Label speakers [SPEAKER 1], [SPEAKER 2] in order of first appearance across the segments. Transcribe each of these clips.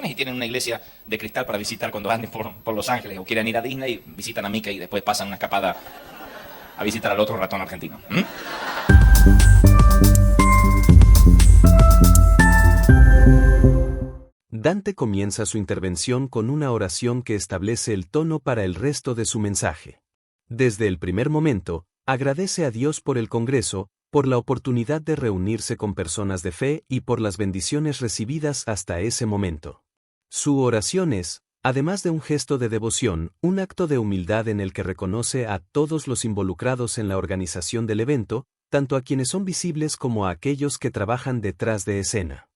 [SPEAKER 1] y tienen una iglesia de cristal para visitar cuando anden por Los Ángeles o quieren ir a Disney, visitan a Mickey y después pasan una escapada a visitar al otro ratón argentino.
[SPEAKER 2] Dante comienza su intervención con una oración que establece el tono para el resto de su mensaje. Desde el primer momento, agradece a Dios por el Congreso, por la oportunidad de reunirse con personas de fe y por las bendiciones recibidas hasta ese momento. Su oración es, además de un gesto de devoción, un acto de humildad en el que reconoce a todos los involucrados en la organización del evento, tanto a quienes son visibles como a aquellos que trabajan detrás de escena.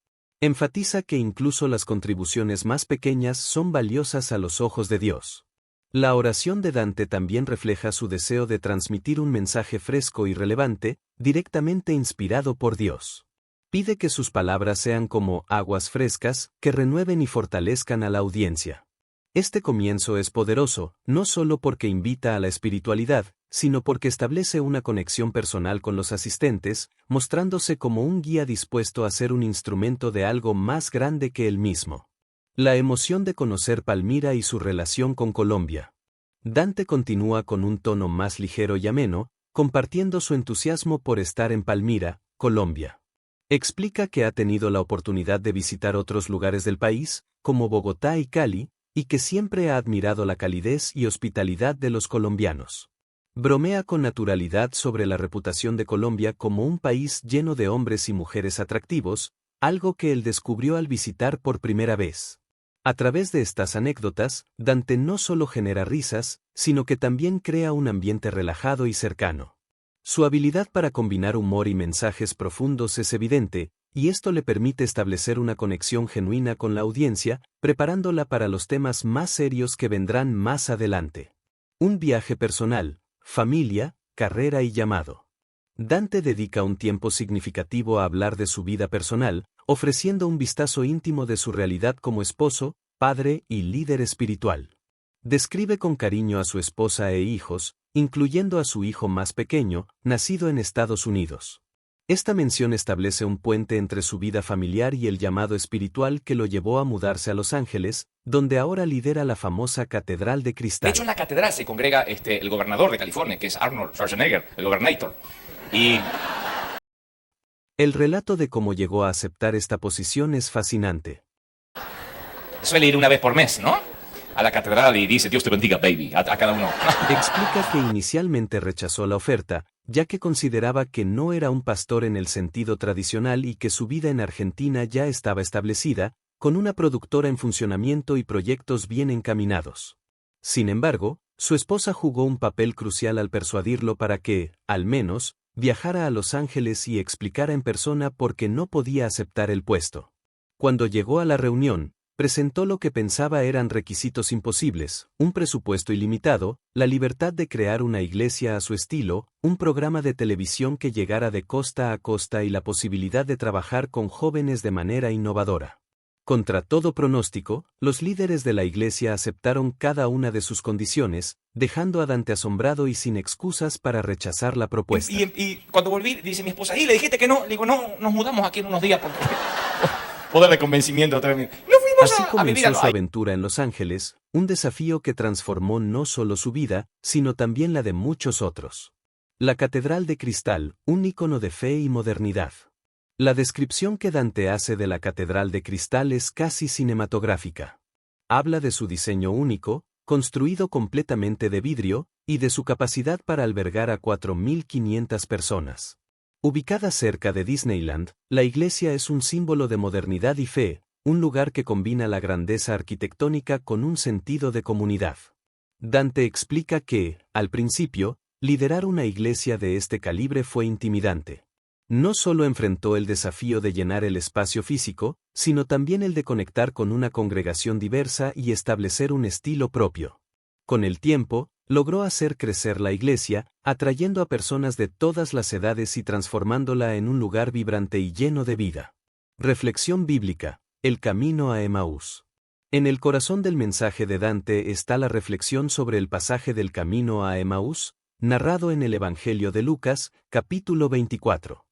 [SPEAKER 2] Enfatiza que incluso las contribuciones más pequeñas son valiosas a los ojos de Dios. La oración de Dante también refleja su deseo de transmitir un mensaje fresco y relevante, directamente inspirado por Dios. Pide que sus palabras sean como aguas frescas, que renueven y fortalezcan a la audiencia. Este comienzo es poderoso, no solo porque invita a la espiritualidad, sino porque establece una conexión personal con los asistentes, mostrándose como un guía dispuesto a ser un instrumento de algo más grande que él mismo. La emoción de conocer Palmira y su relación con Colombia. Dante continúa con un tono más ligero y ameno, compartiendo su entusiasmo por estar en Palmira, Colombia. Explica que ha tenido la oportunidad de visitar otros lugares del país, como Bogotá y Cali, y que siempre ha admirado la calidez y hospitalidad de los colombianos. Bromea con naturalidad sobre la reputación de Colombia como un país lleno de hombres y mujeres atractivos, algo que él descubrió al visitar por primera vez. A través de estas anécdotas, Dante no solo genera risas, sino que también crea un ambiente relajado y cercano. Su habilidad para combinar humor y mensajes profundos es evidente, y esto le permite establecer una conexión genuina con la audiencia, preparándola para los temas más serios que vendrán más adelante. Un viaje personal, familia, carrera y llamado. Dante dedica un tiempo significativo a hablar de su vida personal, ofreciendo un vistazo íntimo de su realidad como esposo, padre y líder espiritual. Describe con cariño a su esposa e hijos, incluyendo a su hijo más pequeño, nacido en Estados Unidos. Esta mención establece un puente entre su vida familiar y el llamado espiritual que lo llevó a mudarse a Los Ángeles, donde ahora lidera la famosa Catedral de
[SPEAKER 1] De
[SPEAKER 2] Cristal.
[SPEAKER 1] hecho, en la catedral se congrega el gobernador de California, que es Arnold Schwarzenegger, el gobernator. Y
[SPEAKER 2] El relato de cómo llegó a aceptar esta posición es fascinante.
[SPEAKER 1] suele ir una vez por mes, ¿no? A la catedral y dice, Dios te bendiga, baby, a cada uno.
[SPEAKER 2] Explica que inicialmente rechazó la oferta, ya que consideraba que no era un pastor en el sentido tradicional y que su vida en Argentina ya estaba establecida, con una productora en funcionamiento y proyectos bien encaminados. Sin embargo, su esposa jugó un papel crucial al persuadirlo para que, al menos, viajara a Los Ángeles y explicara en persona por qué no podía aceptar el puesto. Cuando llegó a la reunión, presentó lo que pensaba eran requisitos imposibles, un presupuesto ilimitado, la libertad de crear una iglesia a su estilo, un programa de televisión que llegara de costa a costa y la posibilidad de trabajar con jóvenes de manera innovadora. Contra todo pronóstico, los líderes de la iglesia aceptaron cada una de sus condiciones, dejando a Dante asombrado y sin excusas para rechazar la propuesta.
[SPEAKER 1] Y cuando volví, dice mi esposa, ¿y le dijiste que no? Le digo, no, nos mudamos aquí en unos días porque... Poder de convencimiento. Nos fuimos
[SPEAKER 2] Así
[SPEAKER 1] a vivir
[SPEAKER 2] comenzó
[SPEAKER 1] a...
[SPEAKER 2] su aventura en Los Ángeles, un desafío que transformó no solo su vida, sino también la de muchos otros. La Catedral de Cristal, un ícono de fe y modernidad. La descripción que Dante hace de la Catedral de Cristal es casi cinematográfica. Habla de su diseño único, construido completamente de vidrio, y de su capacidad para albergar a 4.500 personas. Ubicada cerca de Disneyland, la iglesia es un símbolo de modernidad y fe, un lugar que combina la grandeza arquitectónica con un sentido de comunidad. Dante explica que, al principio, liderar una iglesia de este calibre fue intimidante. No solo enfrentó el desafío de llenar el espacio físico, sino también el de conectar con una congregación diversa y establecer un estilo propio. Con el tiempo, logró hacer crecer la iglesia, atrayendo a personas de todas las edades y transformándola en un lugar vibrante y lleno de vida. Reflexión bíblica: el camino a Emaús. En el corazón del mensaje de Dante está la reflexión sobre el pasaje del camino a Emaús, narrado en el Evangelio de Lucas, capítulo 24.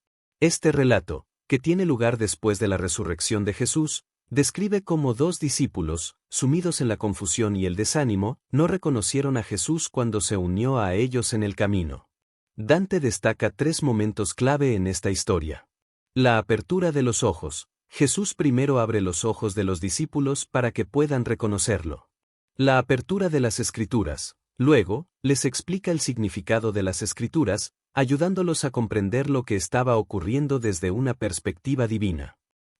[SPEAKER 2] Este relato, que tiene lugar después de la resurrección de Jesús, Describe cómo dos discípulos, sumidos en la confusión y el desánimo, no reconocieron a Jesús cuando se unió a ellos en el camino. Dante destaca 3 momentos clave en esta historia. La apertura de los ojos. Jesús primero abre los ojos de los discípulos para que puedan reconocerlo. La apertura de las Escrituras. Luego, les explica el significado de las Escrituras, ayudándolos a comprender lo que estaba ocurriendo desde una perspectiva divina.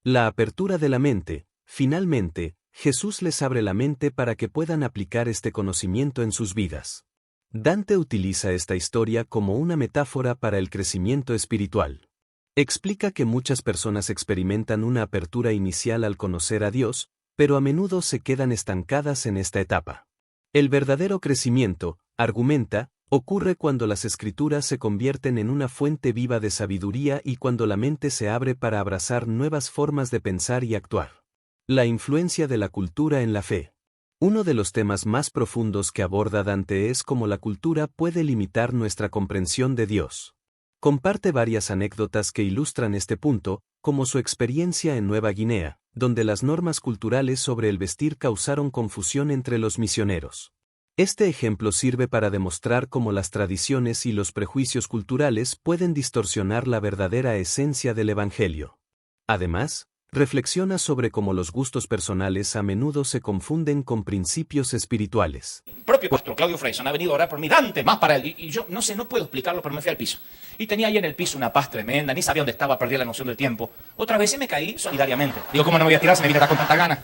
[SPEAKER 2] La apertura de la mente. Finalmente, Jesús les abre la mente para que puedan aplicar este conocimiento en sus vidas. Dante utiliza esta historia como una metáfora para el crecimiento espiritual. Explica que muchas personas experimentan una apertura inicial al conocer a Dios, pero a menudo se quedan estancadas en esta etapa. El verdadero crecimiento, argumenta, ocurre cuando las Escrituras se convierten en una fuente viva de sabiduría y cuando la mente se abre para abrazar nuevas formas de pensar y actuar. La influencia de la cultura en la fe. Uno de los temas más profundos que aborda Dante es cómo la cultura puede limitar nuestra comprensión de Dios. Comparte varias anécdotas que ilustran este punto, como su experiencia en Nueva Guinea, donde las normas culturales sobre el vestir causaron confusión entre los misioneros. Este ejemplo sirve para demostrar cómo las tradiciones y los prejuicios culturales pueden distorsionar la verdadera esencia del Evangelio. Además, reflexiona sobre cómo los gustos personales a menudo se confunden con principios espirituales.
[SPEAKER 1] El propio pastor Claudio Freyson ha venido a orar por mí, Dante, más para él. Y yo, no puedo explicarlo, pero me fui al piso. Y tenía ahí en el piso una paz tremenda, ni sabía dónde estaba, perdí la noción del tiempo. Otra vez me caí solidariamente. Digo, ¿cómo no me voy a tirar si me viene acá con tanta gana?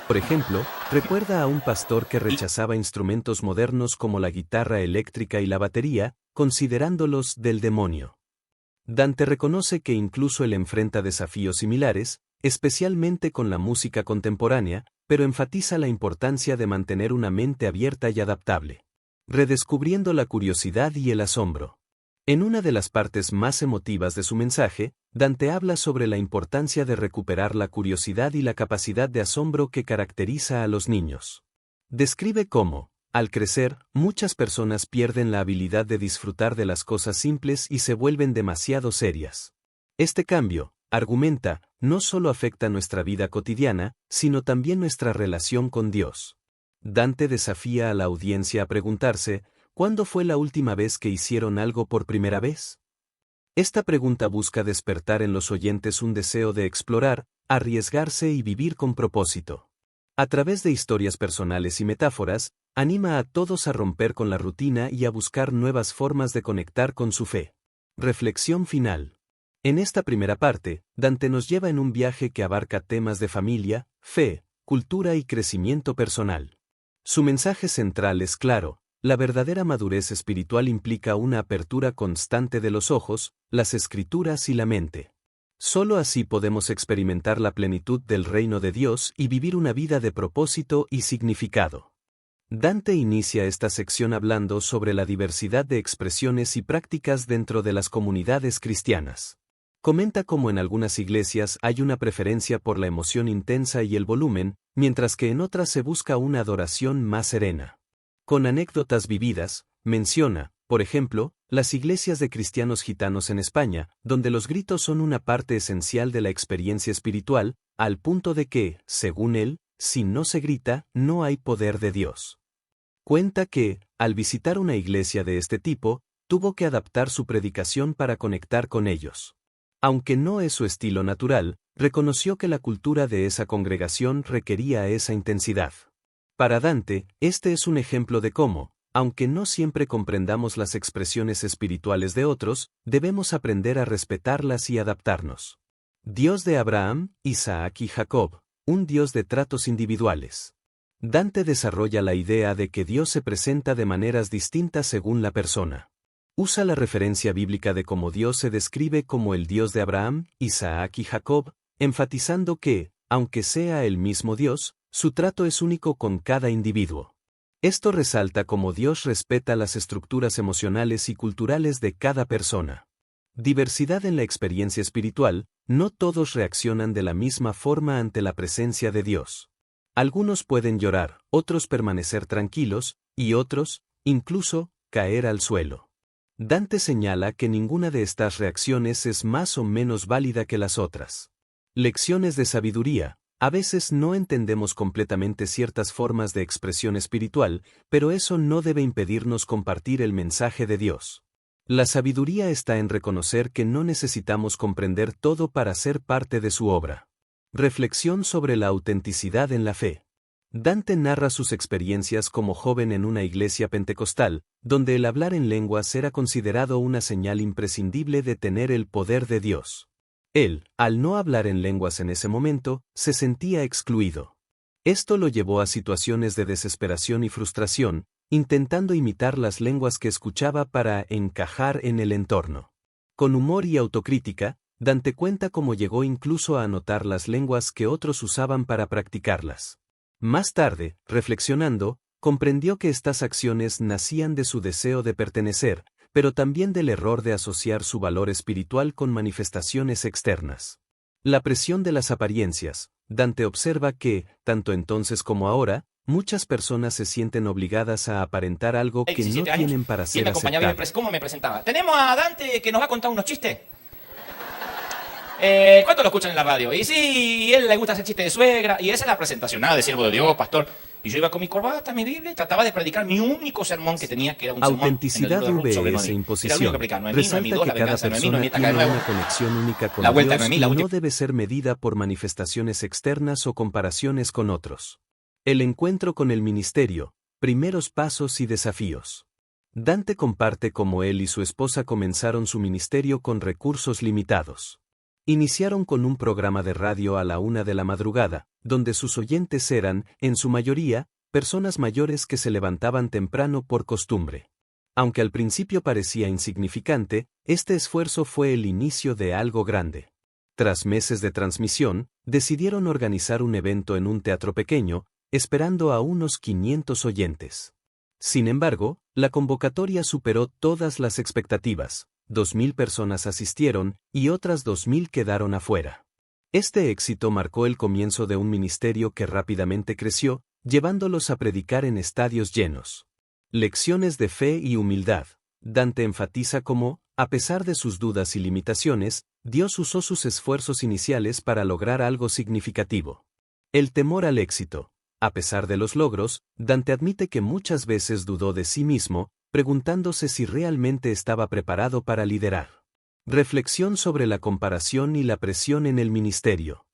[SPEAKER 2] Por ejemplo, recuerda a un pastor que rechazaba instrumentos modernos como la guitarra eléctrica y la batería, considerándolos del demonio. Dante reconoce que incluso él enfrenta desafíos similares, especialmente con la música contemporánea, pero enfatiza la importancia de mantener una mente abierta y adaptable. Redescubriendo la curiosidad y el asombro. En una de las partes más emotivas de su mensaje, Dante habla sobre la importancia de recuperar la curiosidad y la capacidad de asombro que caracteriza a los niños. Describe cómo, al crecer, muchas personas pierden la habilidad de disfrutar de las cosas simples y se vuelven demasiado serias. Este cambio, argumenta, no solo afecta nuestra vida cotidiana, sino también nuestra relación con Dios. Dante desafía a la audiencia a preguntarse, ¿cuándo fue la última vez que hicieron algo por primera vez? Esta pregunta busca despertar en los oyentes un deseo de explorar, arriesgarse y vivir con propósito. A través de historias personales y metáforas, anima a todos a romper con la rutina y a buscar nuevas formas de conectar con su fe. Reflexión final. En esta primera parte, Dante nos lleva en un viaje que abarca temas de familia, fe, cultura y crecimiento personal. Su mensaje central es claro: la verdadera madurez espiritual implica una apertura constante de los ojos, las Escrituras y la mente. Solo así podemos experimentar la plenitud del reino de Dios y vivir una vida de propósito y significado. Dante inicia esta sección hablando sobre la diversidad de expresiones y prácticas dentro de las comunidades cristianas. Comenta cómo en algunas iglesias hay una preferencia por la emoción intensa y el volumen, mientras que en otras se busca una adoración más serena. Con anécdotas vividas, menciona, por ejemplo, las iglesias de cristianos gitanos en España, donde los gritos son una parte esencial de la experiencia espiritual, al punto de que, según él, si no se grita, no hay poder de Dios. Cuenta que, al visitar una iglesia de este tipo, tuvo que adaptar su predicación para conectar con ellos. Aunque no es su estilo natural, reconoció que la cultura de esa congregación requería esa intensidad. Para Dante, este es un ejemplo de cómo, aunque no siempre comprendamos las expresiones espirituales de otros, debemos aprender a respetarlas y adaptarnos. Dios de Abraham, Isaac y Jacob, un Dios de tratos individuales. Dante desarrolla la idea de que Dios se presenta de maneras distintas según la persona. Usa la referencia bíblica de cómo Dios se describe como el Dios de Abraham, Isaac y Jacob, enfatizando que, aunque sea el mismo Dios, su trato es único con cada individuo. Esto resalta cómo Dios respeta las estructuras emocionales y culturales de cada persona. Diversidad en la experiencia espiritual, no todos reaccionan de la misma forma ante la presencia de Dios. Algunos pueden llorar, otros permanecer tranquilos, y otros, incluso, caer al suelo. Dante señala que ninguna de estas reacciones es más o menos válida que las otras. Lecciones de sabiduría. A veces no entendemos completamente ciertas formas de expresión espiritual, pero eso no debe impedirnos compartir el mensaje de Dios. La sabiduría está en reconocer que no necesitamos comprender todo para ser parte de su obra. Reflexión sobre la autenticidad en la fe. Dante narra sus experiencias como joven en una iglesia pentecostal, donde el hablar en lenguas era considerado una señal imprescindible de tener el poder de Dios. Él, al no hablar en lenguas en ese momento, se sentía excluido. Esto lo llevó a situaciones de desesperación y frustración, intentando imitar las lenguas que escuchaba para encajar en el entorno. Con humor y autocrítica, Dante cuenta cómo llegó incluso a anotar las lenguas que otros usaban para practicarlas. Más tarde, reflexionando, comprendió que estas acciones nacían de su deseo de pertenecer, pero también del error de asociar su valor espiritual con manifestaciones externas. La presión de las apariencias. Dante observa que, tanto entonces como ahora, muchas personas se sienten obligadas a aparentar algo que no tienen para ser aceptadas.
[SPEAKER 1] ¿Cómo me presentaba? Tenemos a Dante que nos va a contar unos chistes. ¿Cuánto lo escuchan en la radio? Y sí, él le gusta hacer chistes de suegra, y esa es la presentación, nada de siervo de Dios, pastor. Y yo iba con mi corbata, mi Biblia, y trataba de predicar mi único sermón que tenía, que era un
[SPEAKER 2] autenticidad
[SPEAKER 1] sermón
[SPEAKER 2] vs. imposición. Resalta que cada persona tiene una conexión única con Dios y no debe ser medida por manifestaciones externas o comparaciones con otros. El encuentro con el ministerio, primeros pasos y desafíos. Dante comparte cómo él y su esposa comenzaron su ministerio con recursos limitados. Iniciaron con un programa de radio a la 1 de la madrugada, donde sus oyentes eran, en su mayoría, personas mayores que se levantaban temprano por costumbre. Aunque al principio parecía insignificante, este esfuerzo fue el inicio de algo grande. Tras meses de transmisión, decidieron organizar un evento en un teatro pequeño, esperando a unos 500 oyentes. Sin embargo, la convocatoria superó todas las expectativas. 2.000 personas asistieron, y otras 2.000 quedaron afuera. Este éxito marcó el comienzo de un ministerio que rápidamente creció, llevándolos a predicar en estadios llenos. Lecciones de fe y humildad. Dante enfatiza cómo, a pesar de sus dudas y limitaciones, Dios usó sus esfuerzos iniciales para lograr algo significativo. El temor al éxito. A pesar de los logros, Dante admite que muchas veces dudó de sí mismo, preguntándose si realmente estaba preparado para liderar. Reflexión sobre la comparación y la presión en el ministerio.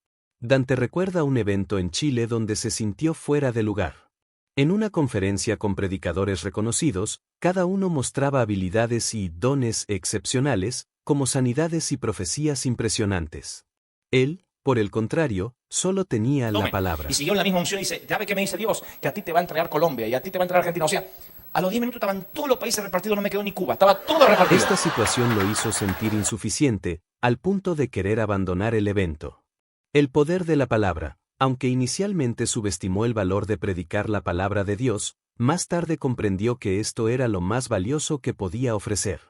[SPEAKER 2] Dante recuerda un evento en Chile donde se sintió fuera de lugar. En una conferencia con predicadores reconocidos, cada uno mostraba habilidades y dones excepcionales, como sanidades y profecías impresionantes. Él, por el contrario, solo tenía la palabra.
[SPEAKER 1] Y siguió en la misma unción y dice, ¿sabe qué me dice Dios? Que a ti te va a entregar Colombia y a ti te va a entregar Argentina. O sea, a los 10 minutos estaban todos los países repartidos, no me quedó ni Cuba, estaba todo repartido.
[SPEAKER 2] Esta situación lo hizo sentir insuficiente, al punto de querer abandonar el evento. El poder de la palabra. Aunque inicialmente subestimó el valor de predicar la palabra de Dios, más tarde comprendió que esto era lo más valioso que podía ofrecer.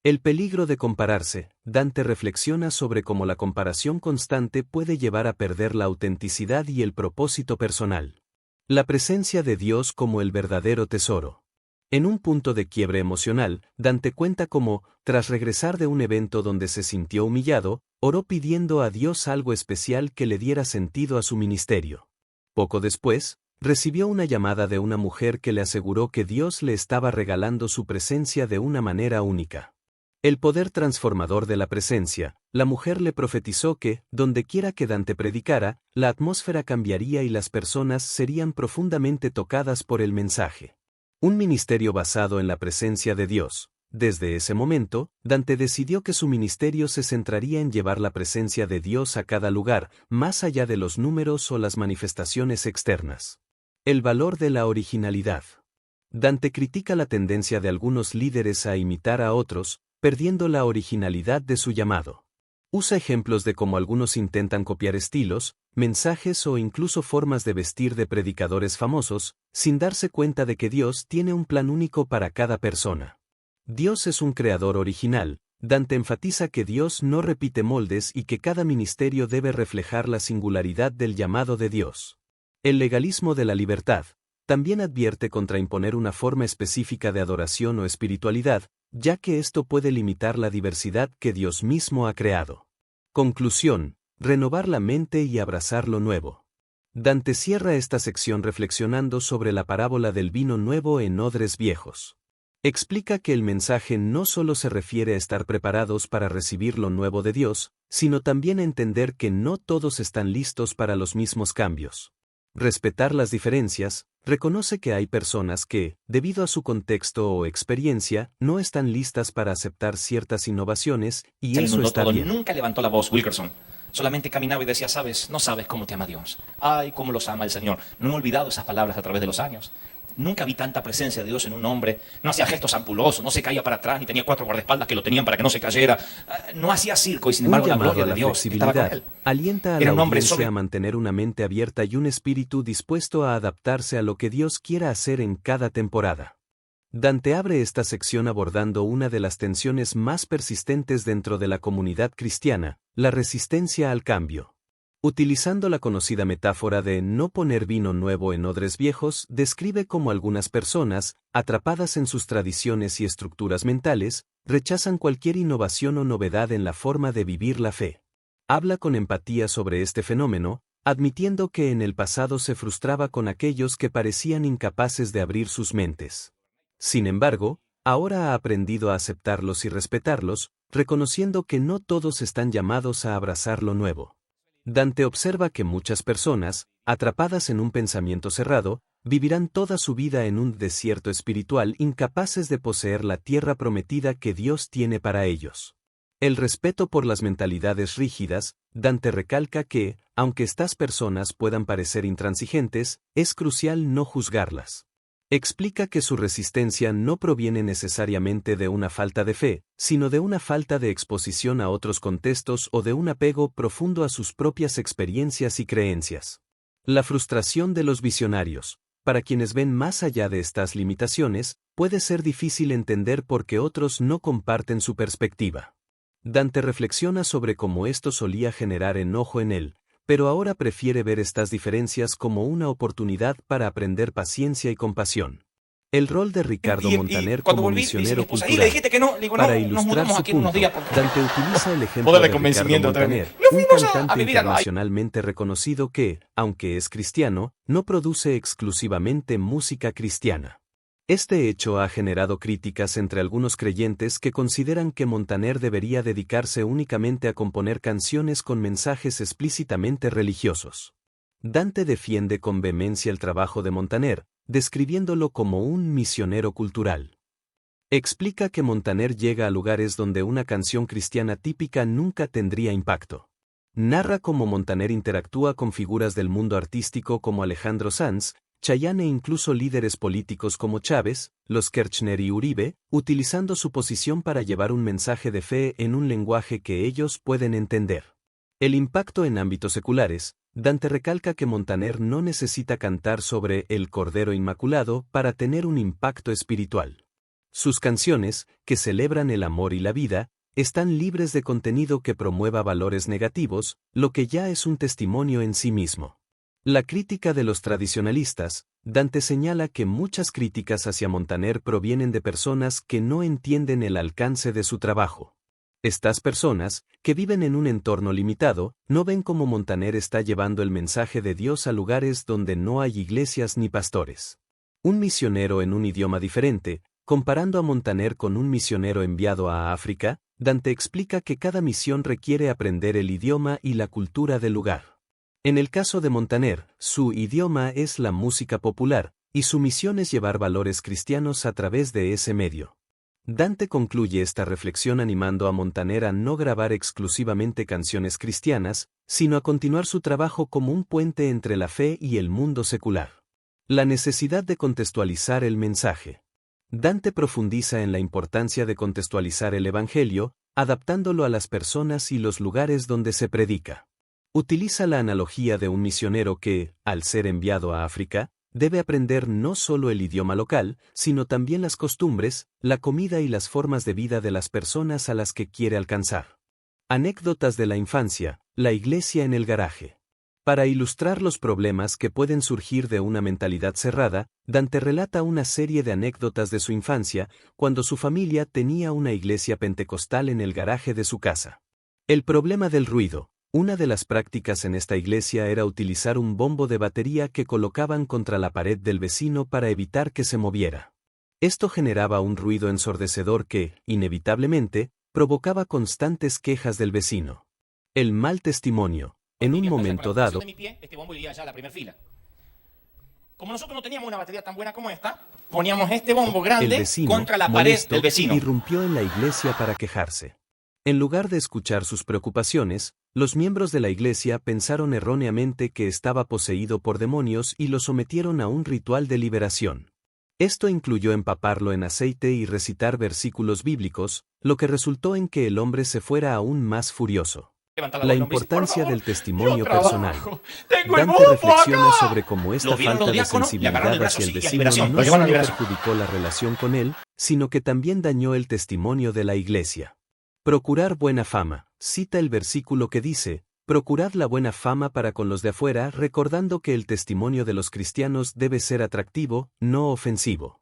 [SPEAKER 2] El peligro de compararse. Dante reflexiona sobre cómo la comparación constante puede llevar a perder la autenticidad y el propósito personal. La presencia de Dios como el verdadero tesoro. En un punto de quiebre emocional, Dante cuenta cómo, tras regresar de un evento donde se sintió humillado, oró pidiendo a Dios algo especial que le diera sentido a su ministerio. Poco después, recibió una llamada de una mujer que le aseguró que Dios le estaba regalando su presencia de una manera única. El poder transformador de la presencia. La mujer le profetizó que, dondequiera que Dante predicara, la atmósfera cambiaría y las personas serían profundamente tocadas por el mensaje. Un ministerio basado en la presencia de Dios. Desde ese momento, Dante decidió que su ministerio se centraría en llevar la presencia de Dios a cada lugar, más allá de los números o las manifestaciones externas. El valor de la originalidad. Dante critica la tendencia de algunos líderes a imitar a otros, perdiendo la originalidad de su llamado. Usa ejemplos de cómo algunos intentan copiar estilos, mensajes o incluso formas de vestir de predicadores famosos, sin darse cuenta de que Dios tiene un plan único para cada persona. Dios es un creador original. Dante enfatiza que Dios no repite moldes y que cada ministerio debe reflejar la singularidad del llamado de Dios. El legalismo de la libertad. También advierte contra imponer una forma específica de adoración o espiritualidad, ya que esto puede limitar la diversidad que Dios mismo ha creado. Conclusión. renovar la mente y abrazar lo nuevo. Dante cierra esta sección reflexionando sobre la parábola del vino nuevo en odres viejos. Explica que el mensaje no solo se refiere a estar preparados para recibir lo nuevo de Dios, sino también a entender que no todos están listos para los mismos cambios. Respetar las diferencias, reconoce que hay personas que, debido a su contexto o experiencia, no están listas para aceptar ciertas innovaciones, y
[SPEAKER 1] Se le
[SPEAKER 2] eso
[SPEAKER 1] inundó
[SPEAKER 2] está
[SPEAKER 1] todo.
[SPEAKER 2] bien.
[SPEAKER 1] Nunca levantó la voz, Wilkerson. Solamente caminaba y decía, sabes, no sabes cómo te ama Dios. Ay, cómo los ama el Señor. No he olvidado esas palabras a través de los años. Nunca vi tanta presencia de Dios en un hombre. No hacía gestos ampulosos, no se caía para atrás, ni tenía 4 guardaespaldas que lo tenían para que no se cayera. No hacía circo y sin
[SPEAKER 2] Un
[SPEAKER 1] embargo la
[SPEAKER 2] llamado
[SPEAKER 1] gloria
[SPEAKER 2] a
[SPEAKER 1] de
[SPEAKER 2] la
[SPEAKER 1] Dios estaba con
[SPEAKER 2] flexibilidad
[SPEAKER 1] él.
[SPEAKER 2] alienta a
[SPEAKER 1] Era
[SPEAKER 2] la
[SPEAKER 1] un hombre
[SPEAKER 2] audiencia a mantener una mente abierta y un espíritu dispuesto a adaptarse a lo que Dios quiera hacer en cada temporada. Dante abre esta sección abordando una de las tensiones más persistentes dentro de la comunidad cristiana, la resistencia al cambio. Utilizando la conocida metáfora de no poner vino nuevo en odres viejos, describe cómo algunas personas, atrapadas en sus tradiciones y estructuras mentales, rechazan cualquier innovación o novedad en la forma de vivir la fe. Habla con empatía sobre este fenómeno, admitiendo que en el pasado se frustraba con aquellos que parecían incapaces de abrir sus mentes. Sin embargo, ahora ha aprendido a aceptarlos y respetarlos, reconociendo que no todos están llamados a abrazar lo nuevo. Dante observa que muchas personas, atrapadas en un pensamiento cerrado, vivirán toda su vida en un desierto espiritual incapaces de poseer la tierra prometida que Dios tiene para ellos. El respeto por las mentalidades rígidas, Dante recalca que, aunque estas personas puedan parecer intransigentes, es crucial no juzgarlas. Explica que su resistencia no proviene necesariamente de una falta de fe, sino de una falta de exposición a otros contextos o de un apego profundo a sus propias experiencias y creencias. La frustración de los visionarios, para quienes ven más allá de estas limitaciones, puede ser difícil entender porque otros no comparten su perspectiva. Dante reflexiona sobre cómo esto solía generar enojo en él, pero ahora prefiere ver estas diferencias como una oportunidad para aprender paciencia y compasión. El rol de Ricardo Montaner
[SPEAKER 1] cuando
[SPEAKER 2] como
[SPEAKER 1] volví, dice mi
[SPEAKER 2] misionero
[SPEAKER 1] esposa, y le
[SPEAKER 2] cultural.
[SPEAKER 1] dijiste que no. Le digo,
[SPEAKER 2] Para
[SPEAKER 1] no, nos
[SPEAKER 2] ilustrar
[SPEAKER 1] mudamos
[SPEAKER 2] su
[SPEAKER 1] aquí en unos
[SPEAKER 2] punto,
[SPEAKER 1] días. Porque...
[SPEAKER 2] Dante utiliza el ejemplo
[SPEAKER 1] Poder de
[SPEAKER 2] de Ricardo
[SPEAKER 1] convencimiento otra vez.
[SPEAKER 2] Montaner,
[SPEAKER 1] Nos
[SPEAKER 2] un
[SPEAKER 1] fuimos a
[SPEAKER 2] cantante
[SPEAKER 1] vivir a...
[SPEAKER 2] internacionalmente reconocido que, aunque es cristiano, no produce exclusivamente música cristiana. Este hecho ha generado críticas entre algunos creyentes que consideran que Montaner debería dedicarse únicamente a componer canciones con mensajes explícitamente religiosos. Dante defiende con vehemencia el trabajo de Montaner, describiéndolo como un misionero cultural. Explica que Montaner llega a lugares donde una canción cristiana típica nunca tendría impacto. Narra cómo Montaner interactúa con figuras del mundo artístico como Alejandro Sanz, Chayanne e incluso líderes políticos como Chávez, los Kirchner y Uribe, utilizando su posición para llevar un mensaje de fe en un lenguaje que ellos pueden entender. El impacto en ámbitos seculares. Dante recalca que Montaner no necesita cantar sobre el Cordero Inmaculado para tener un impacto espiritual. Sus canciones, que celebran el amor y la vida, están libres de contenido que promueva valores negativos, lo que ya es un testimonio en sí mismo. La crítica de los tradicionalistas. Dante señala que muchas críticas hacia Montaner provienen de personas que no entienden el alcance de su trabajo. Estas personas, que viven en un entorno limitado, no ven cómo Montaner está llevando el mensaje de Dios a lugares donde no hay iglesias ni pastores. Un misionero en un idioma diferente. Comparando a Montaner con un misionero enviado a África, Dante explica que cada misión requiere aprender el idioma y la cultura del lugar. En el caso de Montaner, su idioma es la música popular, y su misión es llevar valores cristianos a través de ese medio. Dante concluye esta reflexión animando a Montaner a no grabar exclusivamente canciones cristianas, sino a continuar su trabajo como un puente entre la fe y el mundo secular. La necesidad de contextualizar el mensaje. Dante profundiza en la importancia de contextualizar el Evangelio, adaptándolo a las personas y los lugares donde se predica. Utiliza la analogía de un misionero que, al ser enviado a África, debe aprender no solo el idioma local, sino también las costumbres, la comida y las formas de vida de las personas a las que quiere alcanzar. Anécdotas de la infancia, la iglesia en el garaje. Para ilustrar los problemas que pueden surgir de una mentalidad cerrada, Dante relata una serie de anécdotas de su infancia, cuando su familia tenía una iglesia pentecostal en el garaje de su casa. El problema del ruido. Una de las prácticas en esta iglesia era utilizar un bombo de batería que colocaban contra la pared del vecino para evitar que se moviera. Esto generaba un ruido ensordecedor que, inevitablemente, provocaba constantes quejas del vecino. El mal testimonio. En un momento dado,
[SPEAKER 1] este bombo iría allá a la primera fila. Como nosotros no teníamos una batería tan buena como esta, poníamos este bombo
[SPEAKER 2] el
[SPEAKER 1] grande
[SPEAKER 2] vecino,
[SPEAKER 1] contra la pared
[SPEAKER 2] molesto,
[SPEAKER 1] del vecino.
[SPEAKER 2] irrumpió en la iglesia para quejarse. En lugar de escuchar sus preocupaciones, los miembros de la iglesia pensaron erróneamente que estaba poseído por demonios y lo sometieron a un ritual de liberación. Esto incluyó empaparlo en aceite y recitar versículos bíblicos, lo que resultó en que el hombre se fuera aún más furioso. La importancia del testimonio personal. Dante reflexiona sobre cómo esta falta de sensibilidad hacia el vecino no solo perjudicó la relación con él, sino que también dañó el testimonio de la iglesia. Procurar buena fama. Cita el versículo que dice: procurad la buena fama para con los de afuera, recordando que el testimonio de los cristianos debe ser atractivo, no ofensivo.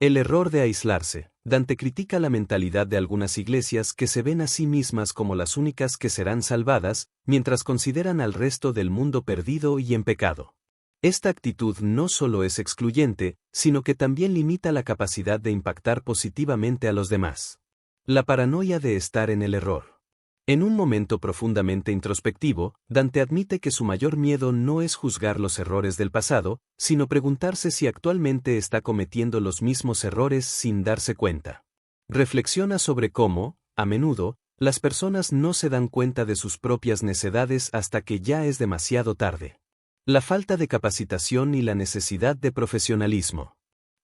[SPEAKER 2] El error de aislarse. Dante critica la mentalidad de algunas iglesias que se ven a sí mismas como las únicas que serán salvadas, mientras consideran al resto del mundo perdido y en pecado. Esta actitud no solo es excluyente, sino que también limita la capacidad de impactar positivamente a los demás. La paranoia de estar en el error. En un momento profundamente introspectivo, Dante admite que su mayor miedo no es juzgar los errores del pasado, sino preguntarse si actualmente está cometiendo los mismos errores sin darse cuenta. Reflexiona sobre cómo, a menudo, las personas no se dan cuenta de sus propias necedades hasta que ya es demasiado tarde. La falta de capacitación y la necesidad de profesionalismo.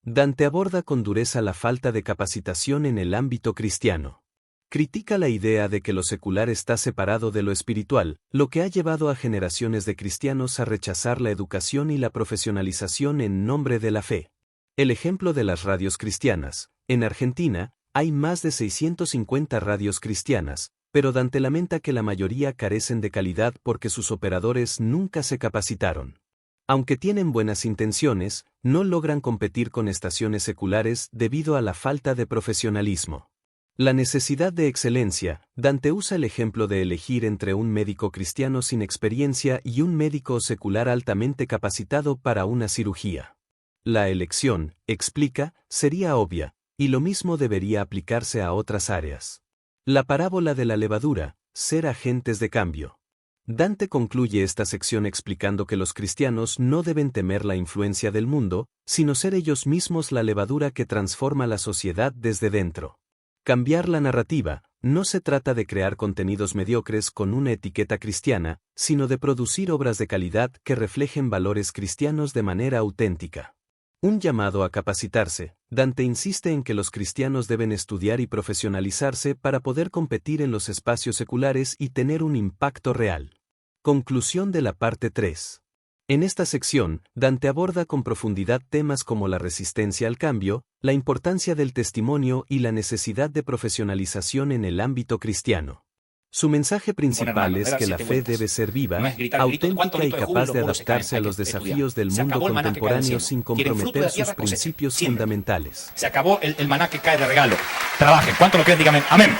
[SPEAKER 2] Dante aborda con dureza la falta de capacitación en el ámbito cristiano. Critica la idea de que lo secular está separado de lo espiritual, lo que ha llevado a generaciones de cristianos a rechazar la educación y la profesionalización en nombre de la fe. El ejemplo de las radios cristianas. En Argentina, hay más de 650 radios cristianas, pero Dante lamenta que la mayoría carecen de calidad porque sus operadores nunca se capacitaron. Aunque tienen buenas intenciones, no logran competir con estaciones seculares debido a la falta de profesionalismo. La necesidad de excelencia. Dante usa el ejemplo de elegir entre un médico cristiano sin experiencia y un médico secular altamente capacitado para una cirugía. La elección, explica, sería obvia, y lo mismo debería aplicarse a otras áreas. La parábola de la levadura, ser agentes de cambio. Dante concluye esta sección explicando que los cristianos no deben temer la influencia del mundo, sino ser ellos mismos la levadura que transforma la sociedad desde dentro. Cambiar la narrativa. No se trata de crear contenidos mediocres con una etiqueta cristiana, sino de producir obras de calidad que reflejen valores cristianos de manera auténtica. Un llamado a capacitarse. Dante insiste en que los cristianos deben estudiar y profesionalizarse para poder competir en los espacios seculares y tener un impacto real. Conclusión de la parte 3. En esta sección, Dante aborda con profundidad temas como la resistencia al cambio, la importancia del testimonio y la necesidad de profesionalización en el ámbito cristiano. Su mensaje principal es que la fe debe ser viva, auténtica y capaz de adaptarse a los desafíos del mundo contemporáneo sin comprometer sus principios fundamentales.
[SPEAKER 1] Se acabó el maná que cae de regalo. Trabajen. ¿Cuánto lo creen? Díganme. Amén.